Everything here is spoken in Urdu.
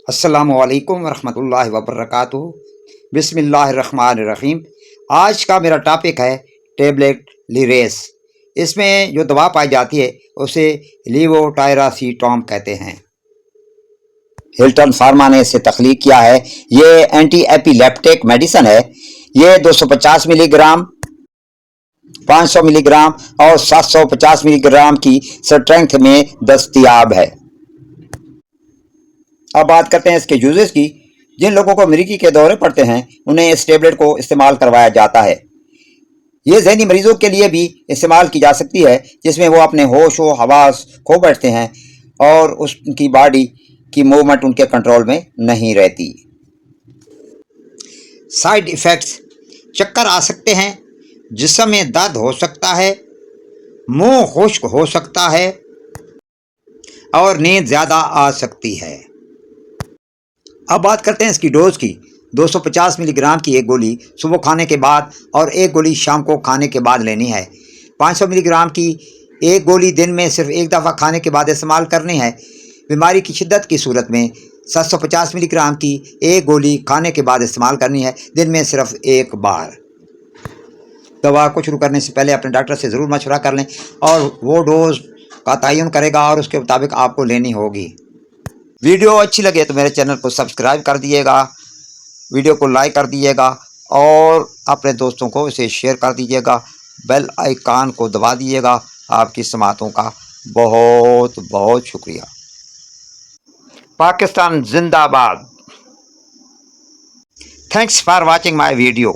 السلام علیکم ورحمۃ اللہ وبرکاتہ۔ بسم اللہ الرحمن الرحیم۔ آج کا میرا ٹاپک ہے ٹیبلیٹ لیریس۔ اس میں جو دوا پائی جاتی ہے اسے لیووٹائراسیٹام کہتے ہیں۔ ہلٹن فارما نے اسے تخلیق کیا ہے۔ یہ اینٹی ایپیلیپٹک میڈیسن ہے۔ یہ 250 ملی گرام، 500 ملی گرام اور 750 ملی گرام کی سٹرینتھ میں دستیاب ہے۔ اب بات کرتے ہیں اس کے یوزز کی۔ جن لوگوں کو مریضی کے دورے پڑتے ہیں انہیں اس ٹیبلٹ کو استعمال کروایا جاتا ہے۔ یہ ذہنی مریضوں کے لیے بھی استعمال کی جا سکتی ہے، جس میں وہ اپنے ہوش و حواس کھو بیٹھتے ہیں اور اس کی باڈی کی موومنٹ ان کے کنٹرول میں نہیں رہتی۔ سائیڈ ایفیکٹس: چکر آ سکتے ہیں، جسم میں درد ہو سکتا ہے، منہ خشک ہو سکتا ہے اور نیند زیادہ آ سکتی ہے۔ اب بات کرتے ہیں اس کی ڈوز کی۔ 250 ملی گرام کی ایک گولی صبح کھانے کے بعد اور ایک گولی شام کو کھانے کے بعد لینی ہے۔ 500 ملی گرام کی ایک گولی دن میں صرف ایک دفعہ کھانے کے بعد استعمال کرنی ہے۔ بیماری کی شدت کی صورت میں 750 ملی گرام کی ایک گولی کھانے کے بعد استعمال کرنی ہے، دن میں صرف ایک بار۔ دوا کو شروع کرنے سے پہلے اپنے ڈاکٹر سے ضرور مشورہ کر لیں اور وہ ڈوز کا تعین کرے گا اور اس کے مطابق آپ کو لینی ہوگی۔ ویڈیو اچھی لگے تو میرے چینل کو سبسکرائب کر دیجیے گا، ویڈیو کو لائک کر دیجیے گا اور اپنے دوستوں کو اسے شیئر کر دیجیے گا۔ بیل آئیکن کو دبا دیجیے گا۔ آپ کی سماعتوں کا بہت بہت شکریہ۔ پاکستان زندہ باد۔ Thanks for watching my video.